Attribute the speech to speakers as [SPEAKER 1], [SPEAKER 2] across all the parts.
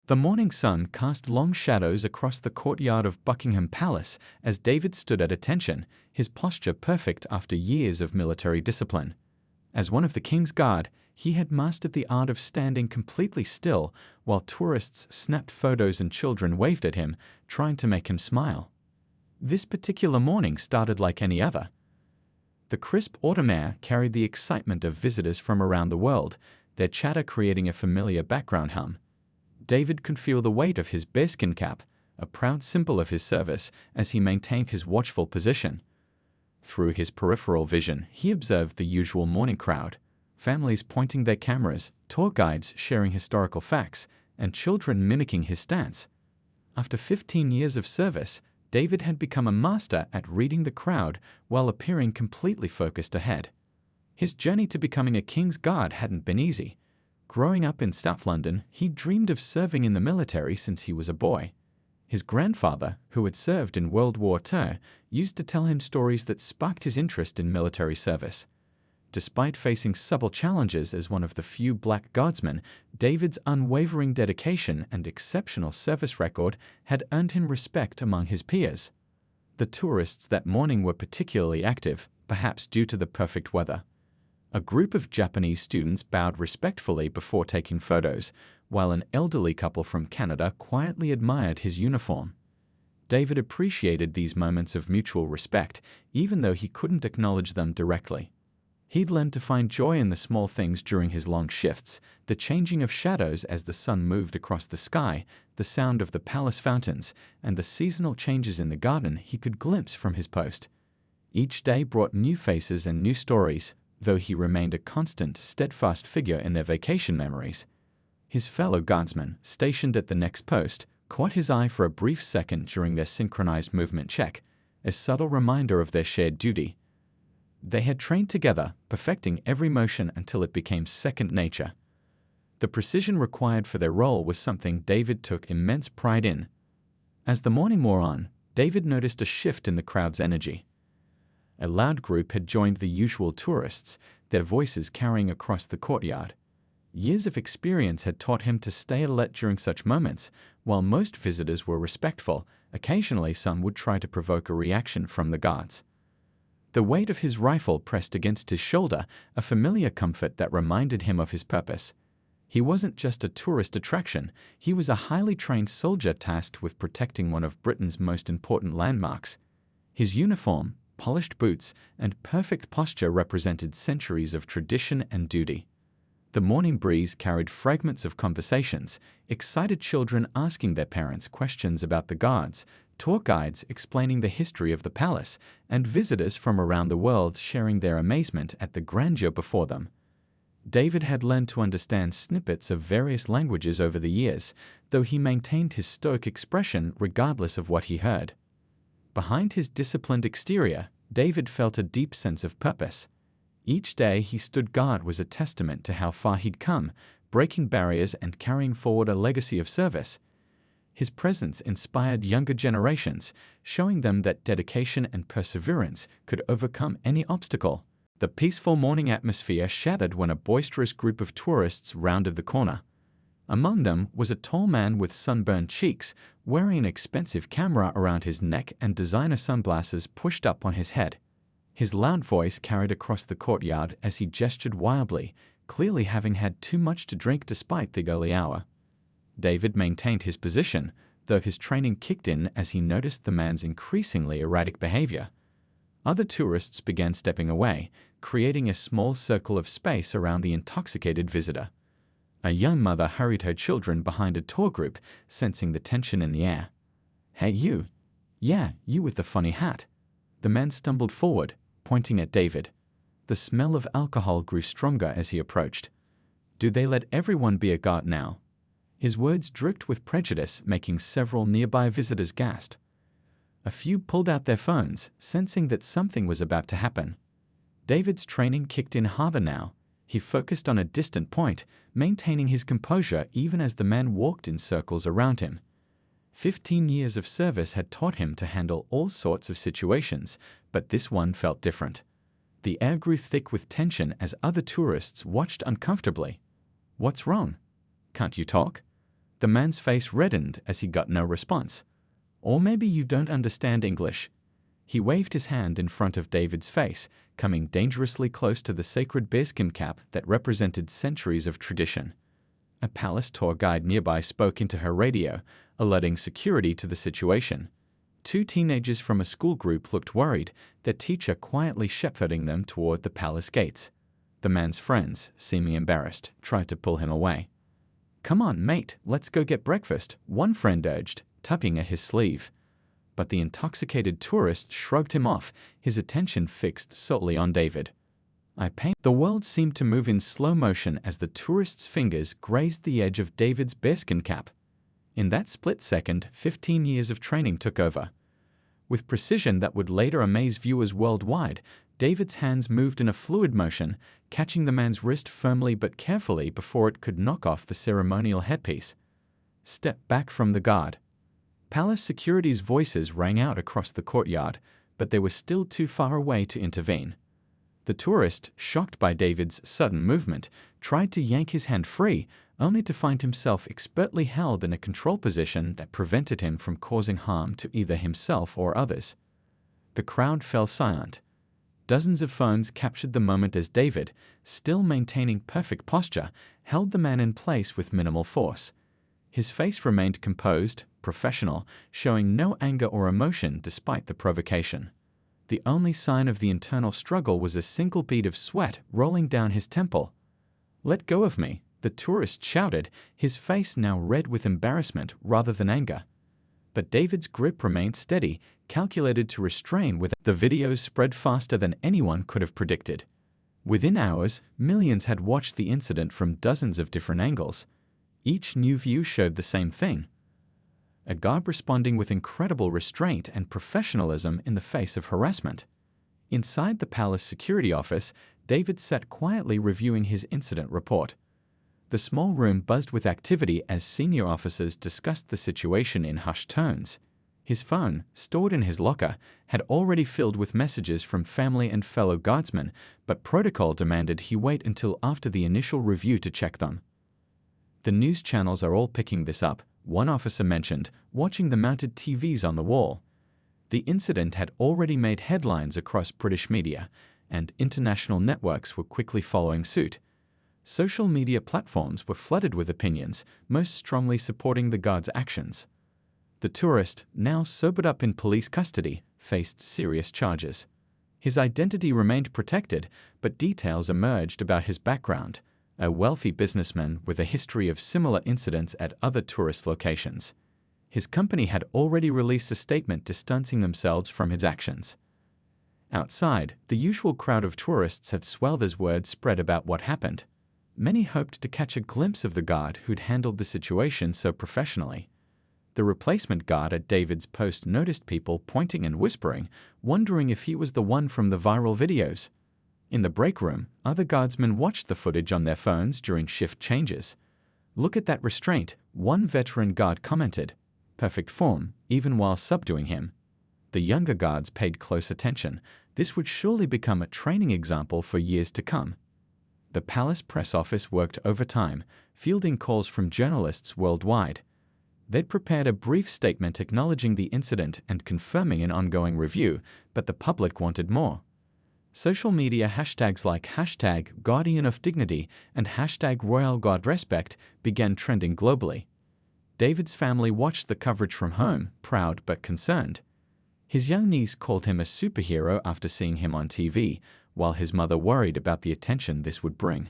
[SPEAKER 1] The morning sun cast long shadows across the courtyard of Buckingham Palace as David stood at attention, his posture perfect after years of military discipline. As one of the king's guard, he had mastered the art of standing completely still while tourists snapped photos and children waved at him, trying to make him smile. This particular morning started like any other. The crisp autumn air carried the excitement of visitors from around the world, their chatter creating a familiar background hum. David could feel the weight of his bearskin cap, a proud symbol of his service, as he maintained his watchful position. Through his peripheral vision, he observed the usual morning crowd, families pointing their cameras, tour guides sharing historical facts, and children mimicking his stance. After 15 years of service, David had become a master at reading the crowd while appearing completely focused ahead. His journey to becoming a king's guard hadn't been easy. Growing up in South London, he dreamed of serving in the military since he was a boy. His grandfather, who had served in World War II, used to tell him stories that sparked his interest in military service. Despite facing subtle challenges as one of the few black guardsmen, David's unwavering dedication and exceptional service record had earned him respect among his peers. The tourists that morning were particularly active, perhaps due to the perfect weather. A group of Japanese students bowed respectfully before taking photos, while an elderly couple from Canada quietly admired his uniform. David appreciated these moments of mutual respect, even though he couldn't acknowledge them directly. He'd learned to find joy in the small things during his long shifts, the changing of shadows as the sun moved across the sky, the sound of the palace fountains, and the seasonal changes in the garden he could glimpse from his post. Each day brought new faces and new stories, though he remained a constant, steadfast figure in their vacation memories. His fellow guardsmen, stationed at the next post, caught his eye for a brief second during their synchronized movement check, a subtle reminder of their shared duty. They had trained together, perfecting every motion until it became second nature. The precision required for their role was something David took immense pride in. As the morning wore on, David noticed a shift in the crowd's energy. A loud group had joined the usual tourists, their voices carrying across the courtyard. Years of experience had taught him to stay alert during such moments. While most visitors were respectful, occasionally some would try to provoke a reaction from the guards. The weight of his rifle pressed against his shoulder, a familiar comfort that reminded him of his purpose. He wasn't just a tourist attraction, he was a highly trained soldier tasked with protecting one of Britain's most important landmarks. His uniform, polished boots, and perfect posture represented centuries of tradition and duty. The morning breeze carried fragments of conversations, excited children asking their parents questions about the guards, tour guides explaining the history of the palace, and visitors from around the world sharing their amazement at the grandeur before them. David had learned to understand snippets of various languages over the years, though he maintained his stoic expression regardless of what he heard. Behind his disciplined exterior, David felt a deep sense of purpose. Each day he stood guard was a testament to how far he'd come, breaking barriers and carrying forward a legacy of service. His presence inspired younger generations, showing them that dedication and perseverance could overcome any obstacle. The peaceful morning atmosphere shattered when a boisterous group of tourists rounded the corner. Among them was a tall man with sunburned cheeks, wearing an expensive camera around his neck and designer sunglasses pushed up on his head. His loud voice carried across the courtyard as he gestured wildly, clearly having had too much to drink despite the early hour. David maintained his position, though his training kicked in as he noticed the man's increasingly erratic behavior. Other tourists began stepping away, creating a small circle of space around the intoxicated visitor. A young mother hurried her children behind a tour group, sensing the tension in the air. "Hey, you. Yeah, you with the funny hat." The man stumbled forward, pointing at David. The smell of alcohol grew stronger as he approached. "Do they let everyone be a guard now?" His words dripped with prejudice, making several nearby visitors gasp. A few pulled out their phones, sensing that something was about to happen. David's training kicked in harder now. He focused on a distant point, maintaining his composure even as the man walked in circles around him. 15 years of service had taught him to handle all sorts of situations, but this one felt different. The air grew thick with tension as other tourists watched uncomfortably. "What's wrong? Can't you talk?" The man's face reddened as he got no response. Or maybe you don't understand English. He waved his hand in front of David's face, coming dangerously close to the sacred bearskin cap that represented centuries of tradition. A palace tour guide nearby spoke into her radio, alerting security to the situation. 2 teenagers from a school group looked worried, their teacher quietly shepherding them toward the palace gates. The man's friends, seeming embarrassed, tried to pull him away. "Come on, mate, let's go get breakfast," one friend urged, tugging at his sleeve. But the intoxicated tourist shrugged him off, his attention fixed solely on David. The world seemed to move in slow motion as the tourist's fingers grazed the edge of David's bearskin cap. In that split second, 15 years of training took over. With precision that would later amaze viewers worldwide, David's hands moved in a fluid motion, catching the man's wrist firmly but carefully before it could knock off the ceremonial headpiece. "Step back from the guard." Palace security's voices rang out across the courtyard, but they were still too far away to intervene. The tourist, shocked by David's sudden movement, tried to yank his hand free, only to find himself expertly held in a control position that prevented him from causing harm to either himself or others. The crowd fell silent. Dozens of phones captured the moment as David, still maintaining perfect posture, held the man in place with minimal force. His face remained composed, professional, showing no anger or emotion despite the provocation. The only sign of the internal struggle was a single bead of sweat rolling down his temple. "Let go of me," the tourist shouted, his face now red with embarrassment rather than anger. But David's grip remained steady, calculated to restrain with. The videos spread faster than anyone could have predicted. Within hours, millions had watched the incident from dozens of different angles. Each new view showed the same thing. A guard responding with incredible restraint and professionalism in the face of harassment. Inside the palace security office, David sat quietly reviewing his incident report. The small room buzzed with activity as senior officers discussed the situation in hushed tones. His phone, stored in his locker, had already filled with messages from family and fellow guardsmen, but protocol demanded he wait until after the initial review to check them. "The news channels are all picking this up," one officer mentioned, watching the mounted TVs on the wall. The incident had already made headlines across British media, and international networks were quickly following suit. Social media platforms were flooded with opinions, most strongly supporting the guard's actions. The tourist, now sobered up in police custody, faced serious charges. His identity remained protected, but details emerged about his background: a wealthy businessman with a history of similar incidents at other tourist locations. His company had already released a statement distancing themselves from his actions. Outside, the usual crowd of tourists had swelled as word spread about what happened. Many hoped to catch a glimpse of the guard who'd handled the situation so professionally. The replacement guard at David's post noticed people pointing and whispering, wondering if he was the one from the viral videos. In the break room, other guardsmen watched the footage on their phones during shift changes. "Look at that restraint," one veteran guard commented. "Perfect form, even while subduing him." The younger guards paid close attention. This would surely become a training example for years to come. The palace press office worked overtime, fielding calls from journalists worldwide. They'd prepared a brief statement acknowledging the incident and confirming an ongoing review, but the public wanted more. Social media hashtags like #GuardianOfDignity and #RoyalGuardRespect began trending globally. David's family watched the coverage from home, proud but concerned. His young niece called him a superhero after seeing him on TV, while his mother worried about the attention this would bring.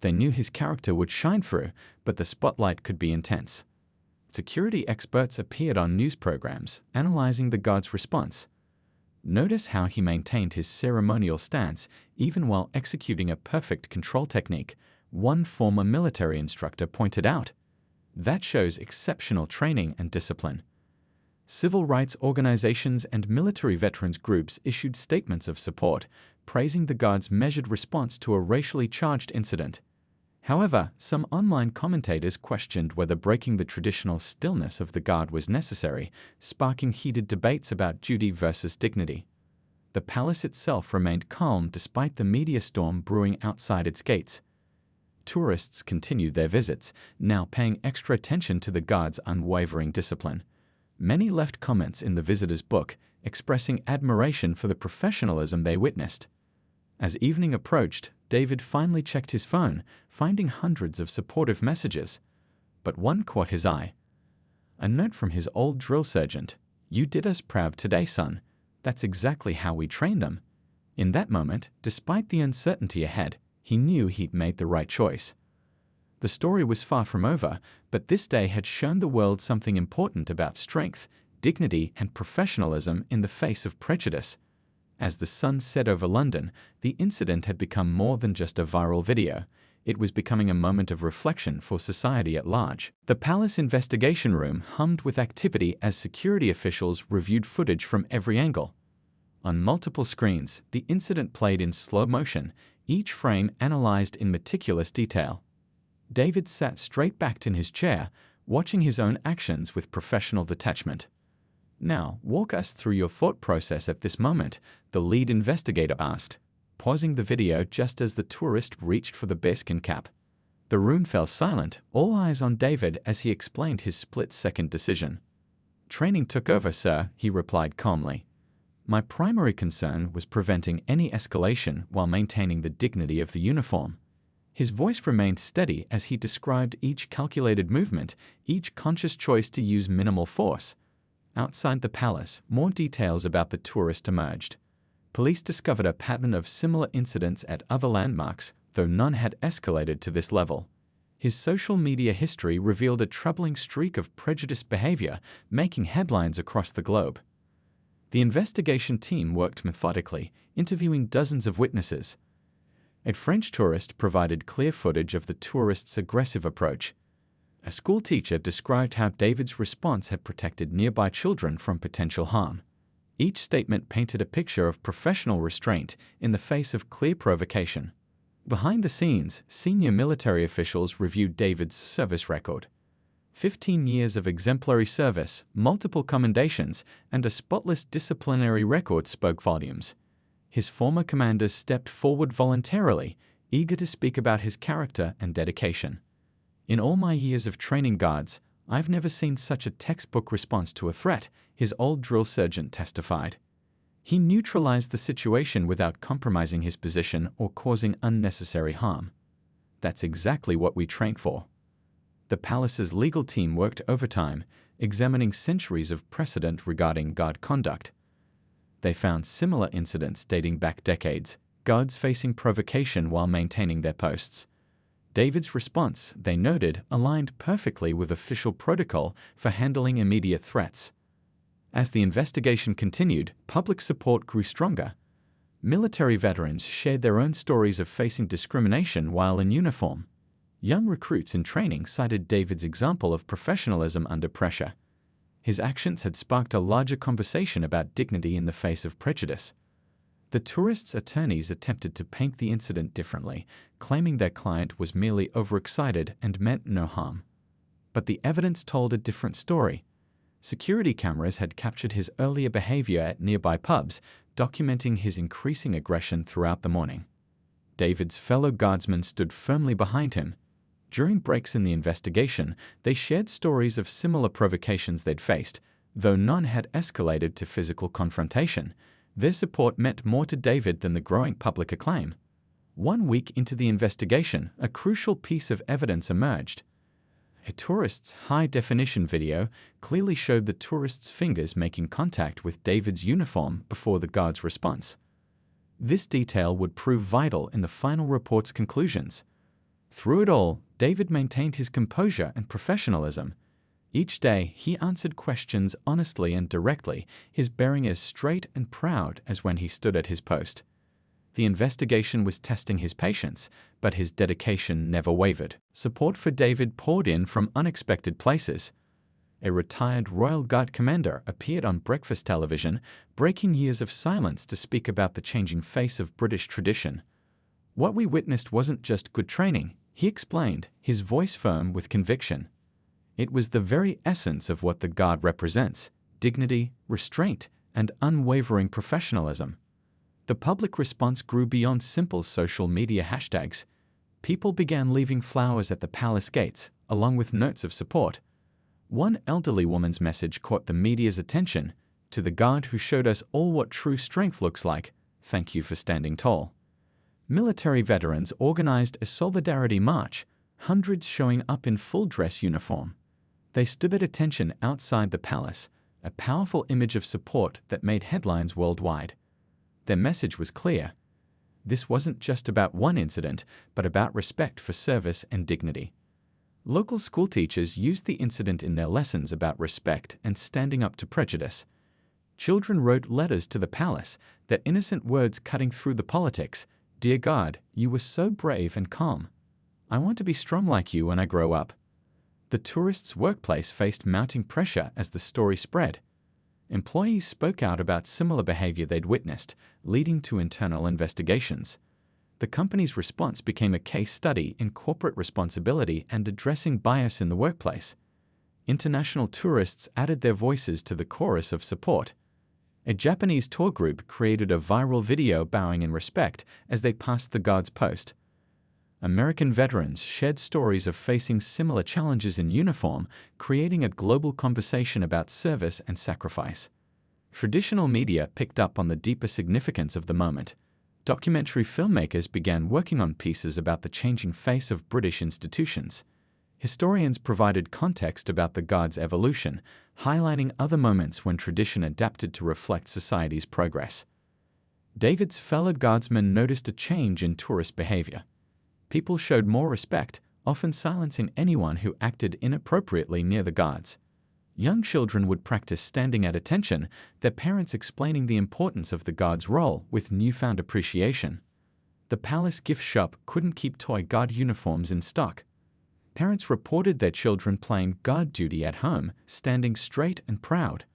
[SPEAKER 1] They knew his character would shine through, but the spotlight could be intense. Security experts appeared on news programs, analyzing the guard's response. Notice how he maintained his ceremonial stance even while executing a perfect control technique, one former military instructor pointed out. That shows exceptional training and discipline. Civil rights organizations and military veterans groups issued statements of support, praising the guard's measured response to a racially charged incident. However, some online commentators questioned whether breaking the traditional stillness of the guard was necessary, sparking heated debates about duty versus dignity. The palace itself remained calm despite the media storm brewing outside its gates. tourists continued their visits, now paying extra attention to the guards' unwavering discipline. Many left comments in the visitors' book, expressing admiration for the professionalism they witnessed. As evening approached, David finally checked his phone, finding hundreds of supportive messages. But one caught his eye. A note from his old drill sergeant. "You did us proud today, son. That's exactly how we train them." In that moment, despite the uncertainty ahead, he knew he'd made the right choice. The story was far from over, but this day had shown the world something important about strength, dignity, and professionalism in the face of prejudice. As the sun set over London, the incident had become more than just a viral video. It was becoming a moment of reflection for society at large. The palace investigation room hummed with activity as security officials reviewed footage from every angle. On multiple screens, the incident played in slow motion, each frame analyzed in meticulous detail. David sat straight-backed in his chair, watching his own actions with professional detachment. "Now, walk us through your thought process at this moment," the lead investigator asked, pausing the video just as the tourist reached for the bearskin cap. The room fell silent, all eyes on David as he explained his split-second decision. "Training took over, sir," he replied calmly. "My primary concern was preventing any escalation while maintaining the dignity of the uniform." His voice remained steady as he described each calculated movement, each conscious choice to use minimal force. Outside the palace, more details about the tourist emerged. Police discovered a pattern of similar incidents at other landmarks, though none had escalated to this level. His social media history revealed a troubling streak of prejudiced behavior, making headlines across the globe. The investigation team worked methodically, interviewing dozens of witnesses. A French tourist provided clear footage of the tourist's aggressive approach. A school teacher described how David's response had protected nearby children from potential harm. Each statement painted a picture of professional restraint in the face of clear provocation. Behind the scenes, senior military officials reviewed David's service record. 15 years of exemplary service, multiple commendations, and a spotless disciplinary record spoke volumes. His former commanders stepped forward voluntarily, eager to speak about his character and dedication. "In all my years of training guards, I've never seen such a textbook response to a threat," his old drill sergeant testified. He neutralized the situation without compromising his position or causing unnecessary harm. "That's exactly what we trained for." The palace's legal team worked overtime, examining centuries of precedent regarding guard conduct. They found similar incidents dating back decades, guards facing provocation while maintaining their posts. David's response, they noted, aligned perfectly with official protocol for handling immediate threats. As the investigation continued, public support grew stronger. Military veterans shared their own stories of facing discrimination while in uniform. Young recruits in training cited David's example of professionalism under pressure. His actions had sparked a larger conversation about dignity in the face of prejudice. The tourists' attorneys attempted to paint the incident differently, claiming their client was merely overexcited and meant no harm. But the evidence told a different story. Security cameras had captured his earlier behavior at nearby pubs, documenting his increasing aggression throughout the morning. David's fellow guardsmen stood firmly behind him. During breaks in the investigation, they shared stories of similar provocations they'd faced, though none had escalated to physical confrontation. Their support meant more to David than the growing public acclaim. 1 week into the investigation, a crucial piece of evidence emerged. A tourist's high-definition video clearly showed the tourist's fingers making contact with David's uniform before the guard's response. This detail would prove vital in the final report's conclusions. Through it all, David maintained his composure and professionalism. Each day, he answered questions honestly and directly, his bearing as straight and proud as when he stood at his post. The investigation was testing his patience, but his dedication never wavered. Support for David poured in from unexpected places. A retired Royal Guard commander appeared on breakfast television, breaking years of silence to speak about the changing face of British tradition. "What we witnessed wasn't just good training," he explained, his voice firm with conviction. "It was the very essence of what the Guard represents: dignity, restraint, and unwavering professionalism." The public response grew beyond simple social media hashtags. People began leaving flowers at the palace gates, along with notes of support. One elderly woman's message caught the media's attention. "To the guard who showed us all what true strength looks like, thank you for standing tall." Military veterans organized a solidarity march, hundreds showing up in full dress uniform. They stood at attention outside the palace, a powerful image of support that made headlines worldwide. Their message was clear. This wasn't just about one incident, but about respect for service and dignity. Local schoolteachers used the incident in their lessons about respect and standing up to prejudice. Children wrote letters to the palace, their innocent words cutting through the politics. "Dear God, you were so brave and calm. I want to be strong like you when I grow up." The tourists' workplace faced mounting pressure as the story spread. Employees spoke out about similar behavior they'd witnessed, leading to internal investigations. The company's response became a case study in corporate responsibility and addressing bias in the workplace. International tourists added their voices to the chorus of support. A Japanese tour group created a viral video bowing in respect as they passed the guard's post. American veterans shared stories of facing similar challenges in uniform, creating a global conversation about service and sacrifice. Traditional media picked up on the deeper significance of the moment. Documentary filmmakers began working on pieces about the changing face of British institutions. Historians provided context about the Guard's evolution, highlighting other moments when tradition adapted to reflect society's progress. David's fellow Guardsmen noticed a change in tourist behavior. People showed more respect, often silencing anyone who acted inappropriately near the guards. Young children would practice standing at attention, their parents explaining the importance of the guard's role with newfound appreciation. The palace gift shop couldn't keep toy guard uniforms in stock. Parents reported their children playing guard duty at home, standing straight and proud.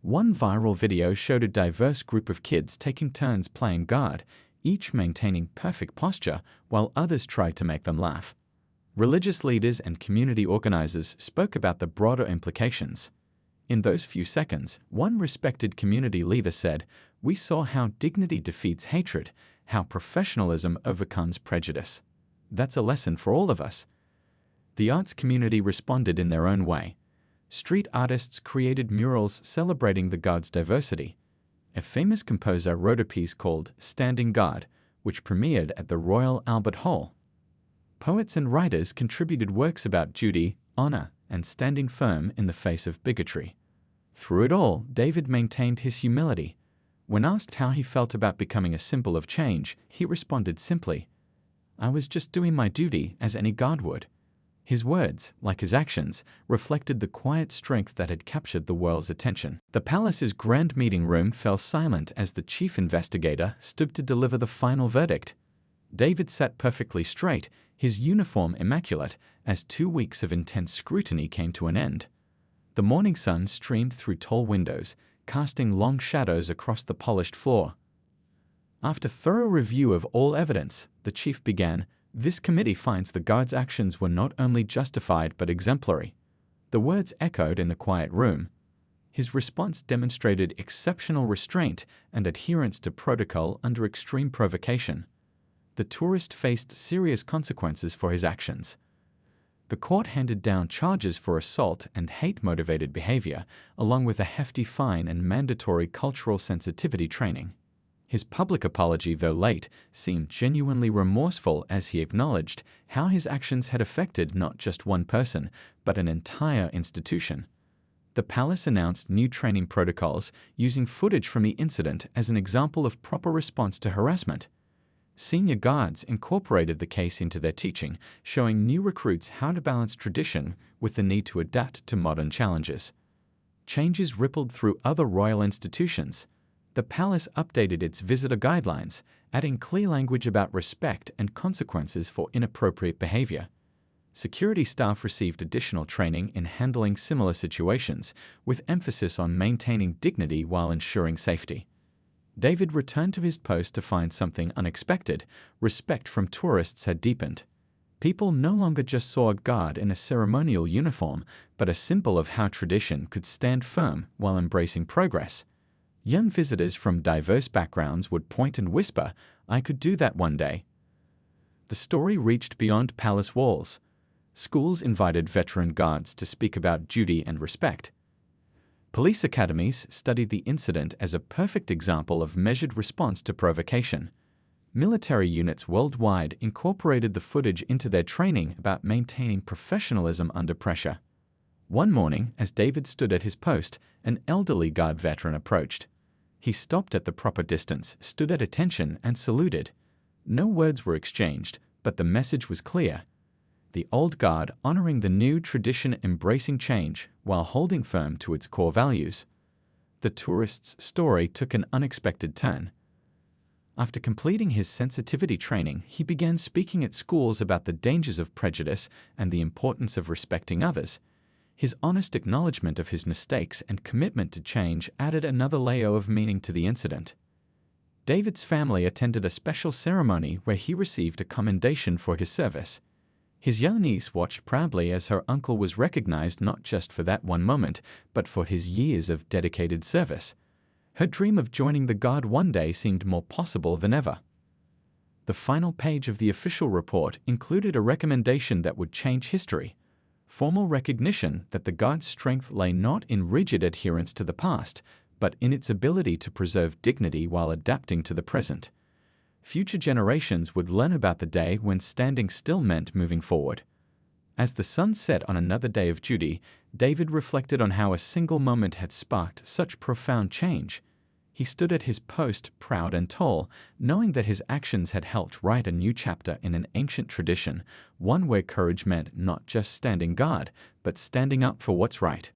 [SPEAKER 1] One viral video showed a diverse group of kids taking turns playing guard, each maintaining perfect posture while others tried to make them laugh. Religious leaders and community organizers spoke about the broader implications. In those few seconds, one respected community leader said, "We saw how dignity defeats hatred, how professionalism overcomes prejudice. That's a lesson for all of us." The arts community responded in their own way. Street artists created murals celebrating the Guard's diversity. A famous composer wrote a piece called "Standing Guard," which premiered at the Royal Albert Hall. Poets and writers contributed works about duty, honor, and standing firm in the face of bigotry. Through it all, David maintained his humility. When asked how he felt about becoming a symbol of change, he responded simply, "I was just doing my duty as any guard would." His words, like his actions, reflected the quiet strength that had captured the world's attention. The palace's grand meeting room fell silent as the chief investigator stood to deliver the final verdict. David sat perfectly straight, his uniform immaculate, as 2 weeks of intense scrutiny came to an end. The morning sun streamed through tall windows, casting long shadows across the polished floor. After thorough review of all evidence, the chief began, "This committee finds the guard's actions were not only justified but exemplary." The words echoed in the quiet room. His response demonstrated exceptional restraint and adherence to protocol under extreme provocation. The tourist faced serious consequences for his actions. The court handed down charges for assault and hate-motivated behavior, along with a hefty fine and mandatory cultural sensitivity training. His public apology, though late, seemed genuinely remorseful as he acknowledged how his actions had affected not just one person, but an entire institution. The palace announced new training protocols, using footage from the incident as an example of proper response to harassment. Senior guards incorporated the case into their teaching, showing new recruits how to balance tradition with the need to adapt to modern challenges. Changes rippled through other royal institutions. The palace updated its visitor guidelines, adding clear language about respect and consequences for inappropriate behavior. Security staff received additional training in handling similar situations, with emphasis on maintaining dignity while ensuring safety. David returned to his post to find something unexpected. Respect from tourists had deepened. People no longer just saw a guard in a ceremonial uniform, but a symbol of how tradition could stand firm while embracing progress. Young visitors from diverse backgrounds would point and whisper, "I could do that one day." The story reached beyond palace walls. Schools invited veteran guards to speak about duty and respect. Police academies studied the incident as a perfect example of measured response to provocation. Military units worldwide incorporated the footage into their training about maintaining professionalism under pressure. One morning, as David stood at his post, an elderly guard veteran approached. He stopped at the proper distance, stood at attention, and saluted. No words were exchanged, but the message was clear. The old guard honoring the new tradition, embracing change while holding firm to its core values. The tourist's story took an unexpected turn. After completing his sensitivity training, he began speaking at schools about the dangers of prejudice and the importance of respecting others. His honest acknowledgement of his mistakes and commitment to change added another layer of meaning to the incident. David's family attended a special ceremony where he received a commendation for his service. His young niece watched proudly as her uncle was recognized not just for that one moment, but for his years of dedicated service. Her dream of joining the Guard one day seemed more possible than ever. The final page of the official report included a recommendation that would change history. Formal recognition that the Guard's strength lay not in rigid adherence to the past, but in its ability to preserve dignity while adapting to the present. Future generations would learn about the day when standing still meant moving forward. As the sun set on another day of duty, David reflected on how a single moment had sparked such profound change. He stood at his post, proud and tall, knowing that his actions had helped write a new chapter in an ancient tradition, one where courage meant not just standing guard, but standing up for what's right.